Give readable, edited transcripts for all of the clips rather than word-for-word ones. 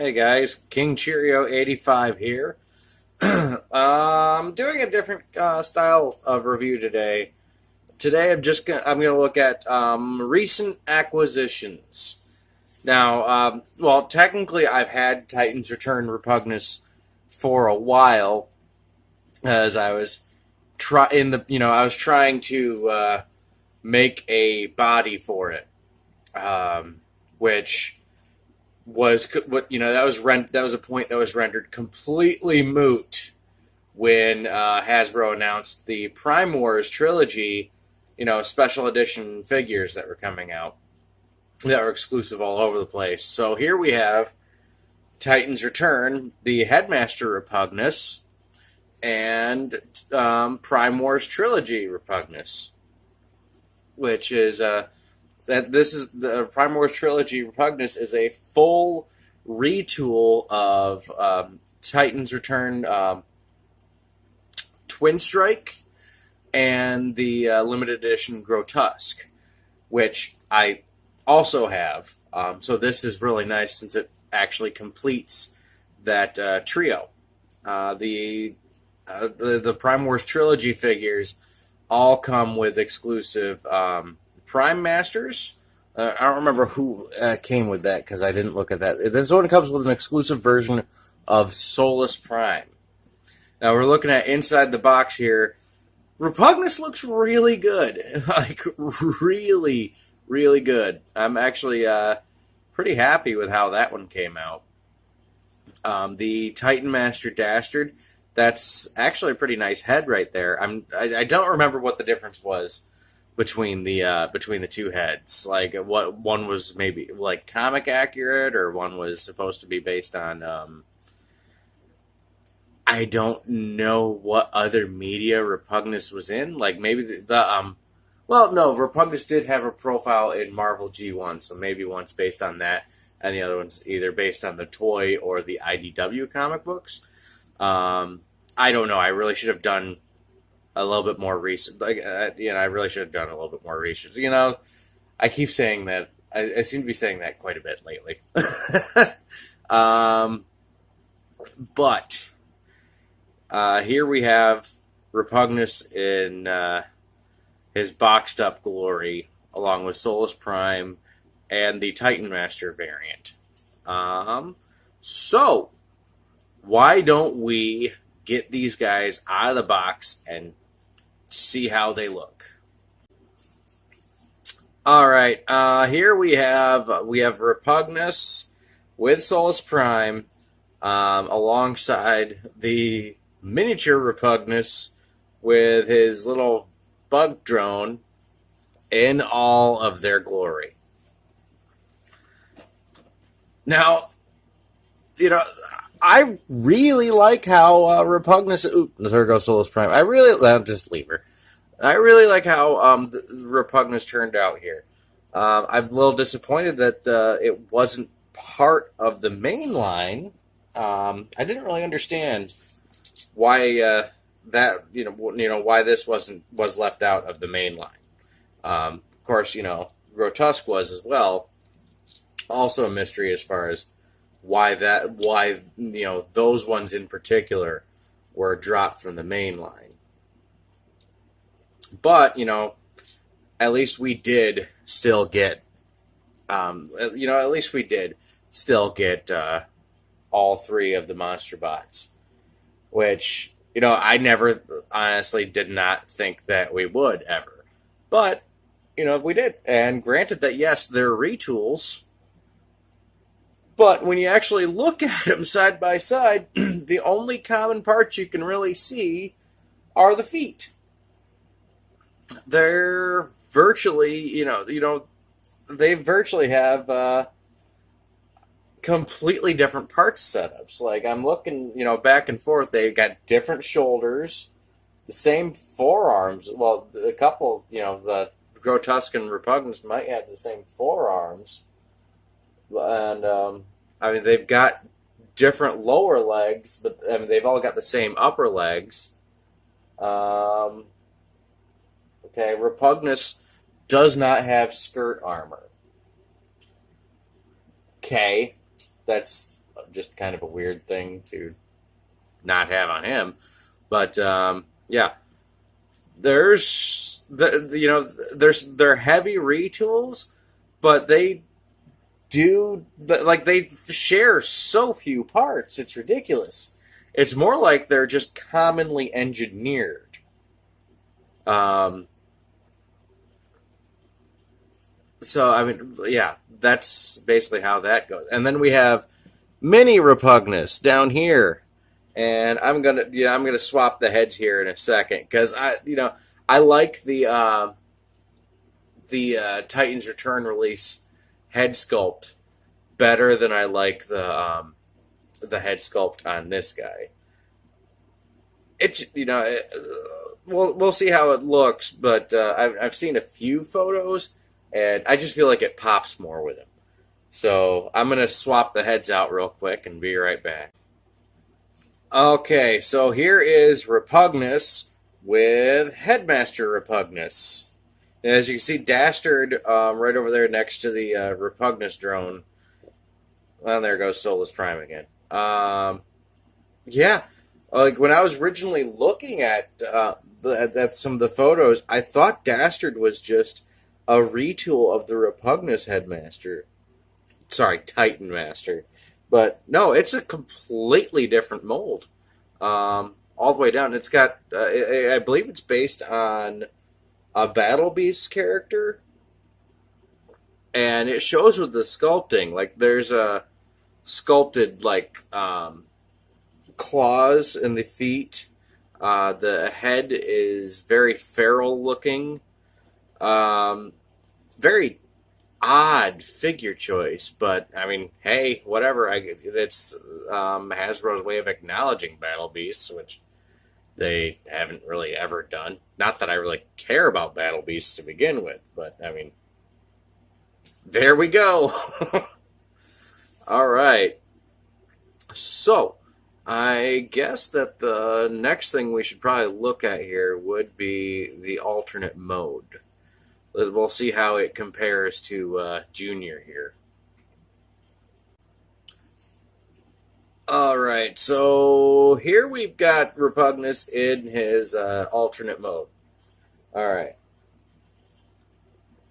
Hey guys, King Cheerio 85 here. I'm doing a different style of review today. Today I'm gonna look at recent acquisitions. Now, technically I've had Titans Return Repugnus for a while, as I was I was trying to make a body for it, which was that was a point that was rendered completely moot when Hasbro announced the Prime Wars Trilogy, special edition figures that were coming out that were exclusive all over the place. So here we have Titans Return, the Headmaster Repugnus, and Prime Wars Trilogy Repugnus, which is the Prime Wars Trilogy Repugnus is a full retool of Titans Return Twin Strike and the limited edition Grotesque, which I also have. So this is really nice since it actually completes that trio. The Prime Wars Trilogy figures all come with exclusive Prime Masters. I don't remember who came with that because I didn't look at that. This one comes with an exclusive version of Solus Prime. Now we're looking at inside the box here. Repugnus looks really good. Like, really, really good. I'm actually pretty happy with how that one came out. The Titan Master Dastard, that's actually a pretty nice head right there. I don't remember what the difference was between the two heads. Like, what one was maybe like comic accurate, or one was supposed to be based on I don't know what other media Repugnus was in. Like, maybe Repugnus did have a profile in Marvel G1, so maybe one's based on that, and the other one's either based on the toy or the IDW comic books. I don't know. I really should have done a little bit more research. I really should have done a little bit more research. I keep saying that. I seem to be saying that quite a bit lately. But here we have Repugnus in his boxed up glory, along with Solus Prime and the Titan Master variant. So why don't we get these guys out of the box and see how they look? All right, here we have Repugnus with Solus Prime, alongside the miniature Repugnus with his little bug drone in all of their glory. Now, I really like how Repugnus. There goes Solus Prime. Just leave her. I really like how Repugnus turned out here. I'm a little disappointed that it wasn't part of the main line. I didn't really understand why why this was left out of the main line. Of course, Grotesque was as well. Also a mystery as far as why those ones in particular were dropped from the main line. But at least we did still get all three of the monster bots, which I never honestly did not think that we would ever, but we did. And granted that yes, they're retools. But when you actually look at them side by side, the only common parts you can really see are the feet. They're virtually, they virtually have completely different parts setups. Like, I'm looking, back and forth. They got different shoulders, the same forearms. Well, a couple, the Grotesque and Repugnus might have the same forearms. And, they've got different lower legs, but they've all got the same upper legs. Okay, Repugnus does not have skirt armor. Okay, that's just kind of a weird thing to not have on him. But yeah, they're heavy retools, but they they share so few parts. It's ridiculous. It's more like they're just commonly engineered. So I mean, yeah, that's basically how that goes. And then we have mini Repugnus down here, and I'm gonna swap the heads here in a second because I like the Titans Return release head sculpt better than I like the head sculpt on this guy. We'll see how it looks, but I've seen a few photos, and I just feel like it pops more with him. So I'm gonna swap the heads out real quick and be right back. Okay, so here is Repugnus with Headmaster Repugnus. And as you can see, Dastard right over there next to the Repugnus drone. Well, there goes Solus Prime again. Yeah, like when I was originally looking at some of the photos, I thought Dastard was just a retool of the Repugnus Headmaster. Sorry, Titan Master. But no, it's a completely different mold. All the way down. It's got, I believe it's based on a Battle Beast character. And it shows with the sculpting. Like, there's a sculpted, claws in the feet. The head is very feral looking. Very odd figure choice, but I mean, hey, whatever. It's Hasbro's way of acknowledging Battle Beasts, which they haven't really ever done. Not that I really care about Battle Beasts to begin with, but I mean, there we go. All right. So, I guess that the next thing we should probably look at here would be the alternate mode. We'll see how it compares to Junior here. Alright, so here we've got Repugnus in his alternate mode. Alright.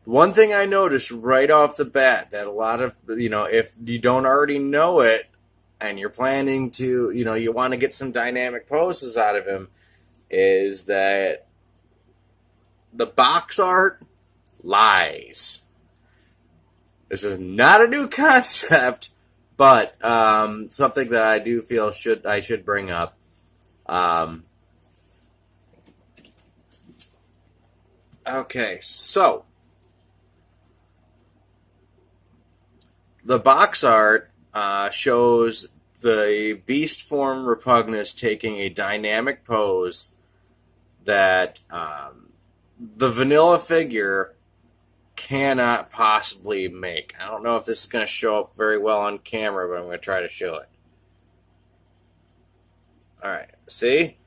One thing I noticed right off the bat that a lot of, if you don't already know it and you're planning to, you want to get some dynamic poses out of him, is that the box art lies. This is not a new concept, but something that I do feel I should bring up. Okay, so the box art shows the beast form Repugnus taking a dynamic pose that the vanilla figure cannot possibly make. I don't know if this is going to show up very well on camera, but I'm going to try to show it. Alright, see?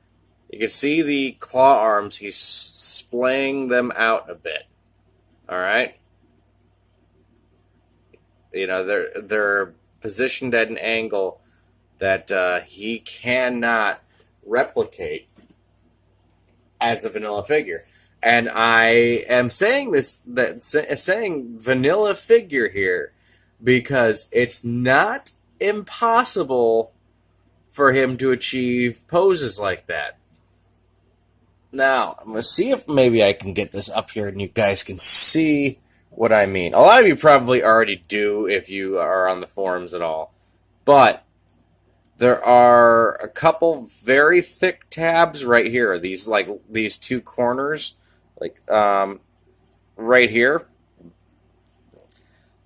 You can see the claw arms. He's splaying them out a bit. Alright? They're positioned at an angle that he cannot replicate as a vanilla figure. And I am saying saying vanilla figure here because it's not impossible for him to achieve poses like that. Now, I'm going to see if maybe I can get this up here and you guys can see what I mean. A lot of you probably already do if you are on the forums at all. But there are a couple very thick tabs right here. These two corners. Right here.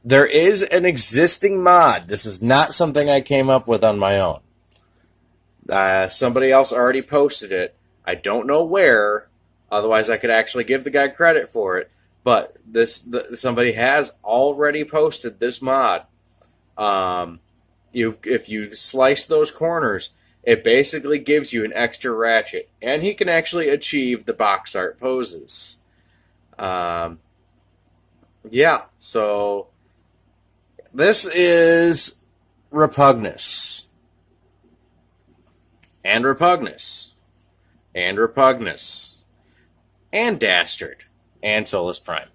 There is an existing mod. This is not something I came up with on my own. Somebody else already posted it. I don't know where. Otherwise, I could actually give the guy credit for it. But somebody has already posted this mod. If you slice those corners, it basically gives you an extra ratchet. And he can actually achieve the box art poses. Yeah, so this is Repugnus. And Repugnus. And Repugnus. And Dastard. And Solus Prime.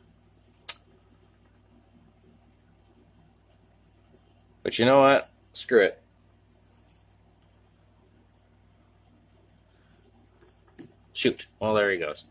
But you know what? Screw it. Shoot. Well, there he goes.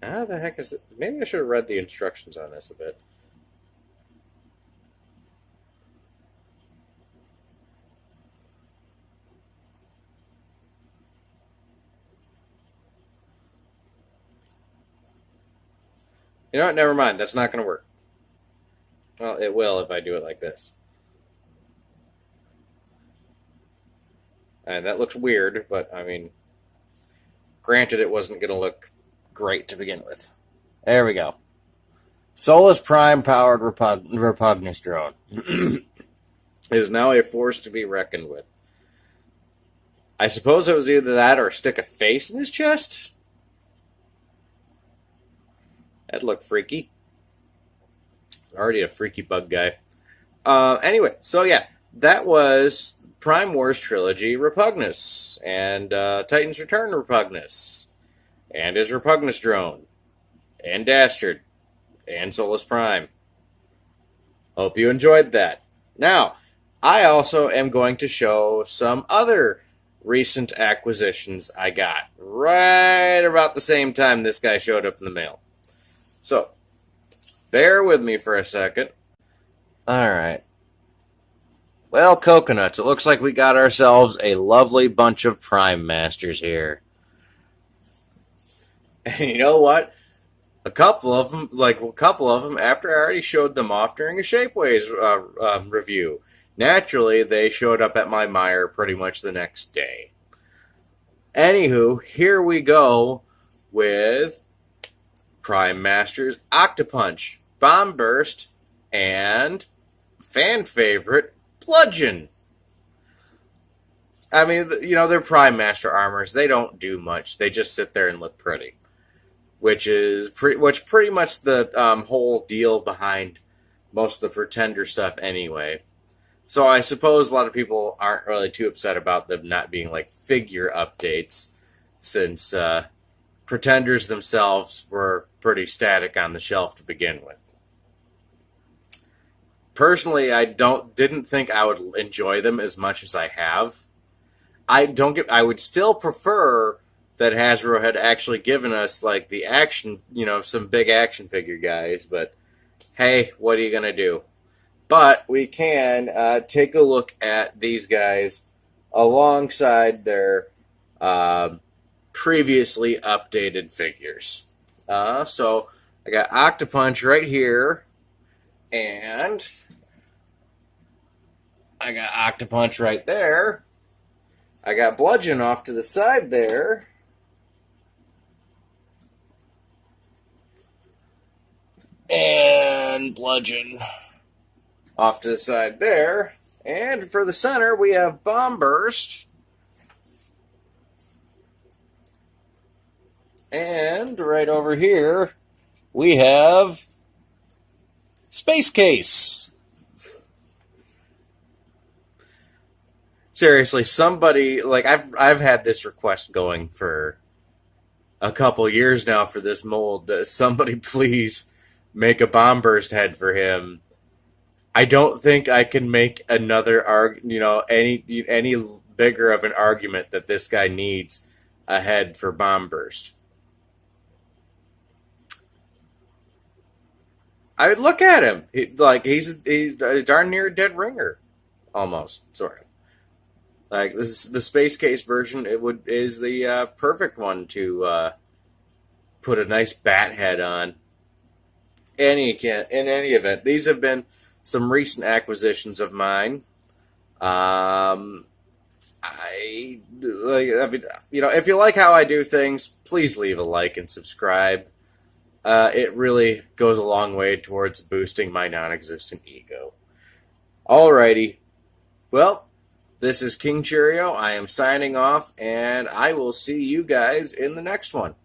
How the heck is it? Maybe I should have read the instructions on this a bit. You know what? Never mind. That's not going to work. Well, it will if I do it like this. And that looks weird, but I mean, granted, it wasn't going to look great to begin with. There we go. Solus Prime powered Repugnus drone. It is now a force to be reckoned with. I suppose it was either that or stick a face in his chest. That'd look freaky. Already a freaky bug guy. Anyway, so yeah, that was Prime Wars Trilogy Repugnus and Titan's Return Repugnus. And his Repugnus drone. And Dastard. And Solus Prime. Hope you enjoyed that. Now, I also am going to show some other recent acquisitions I got right about the same time this guy showed up in the mail. So, bear with me for a second. Alright. Well, coconuts, it looks like we got ourselves a lovely bunch of Prime Masters here. And you know what? A couple of them, after I already showed them off during a Shapeways review, naturally, they showed up at my mire pretty much the next day. Anywho, here we go with Prime Masters Octopunch, Bomb Burst, and fan favorite, Bludgeon. I mean, you know, they're Prime Master armors. They don't do much. They just sit there and look pretty. Which is pretty much the whole deal behind most of the Pretender stuff anyway. So I suppose a lot of people aren't really too upset about them not being like figure updates, since Pretenders themselves were pretty static on the shelf to begin with. Personally, I didn't think I would enjoy them as much as I have. I would still prefer that Hasbro had actually given us like the action, you know, some big action figure guys, but hey, what are you gonna do? But we can take a look at these guys alongside their previously updated figures. So I got Octopunch right here, and I got Octopunch right there. I got Bludgeon off to the side there. And Bludgeon off to the side there. And for the center, we have Bomb Burst. And right over here, we have Space Case. Seriously, somebody, like, I've had this request going for a couple years now for this mold. Somebody please make a Bomb Burst head for him. I don't think I can make another any bigger of an argument that this guy needs a head for Bomb Burst. I would look at him. He's darn near a dead ringer, almost, sort of. Like the Space Case version, is the perfect one to put a nice bat head on. In any event, these have been some recent acquisitions of mine. If you like how I do things, please leave a like and subscribe. it really goes a long way towards boosting my non-existent ego. Alrighty. Well, this is King Cheerio. I am signing off, and I will see you guys in the next one.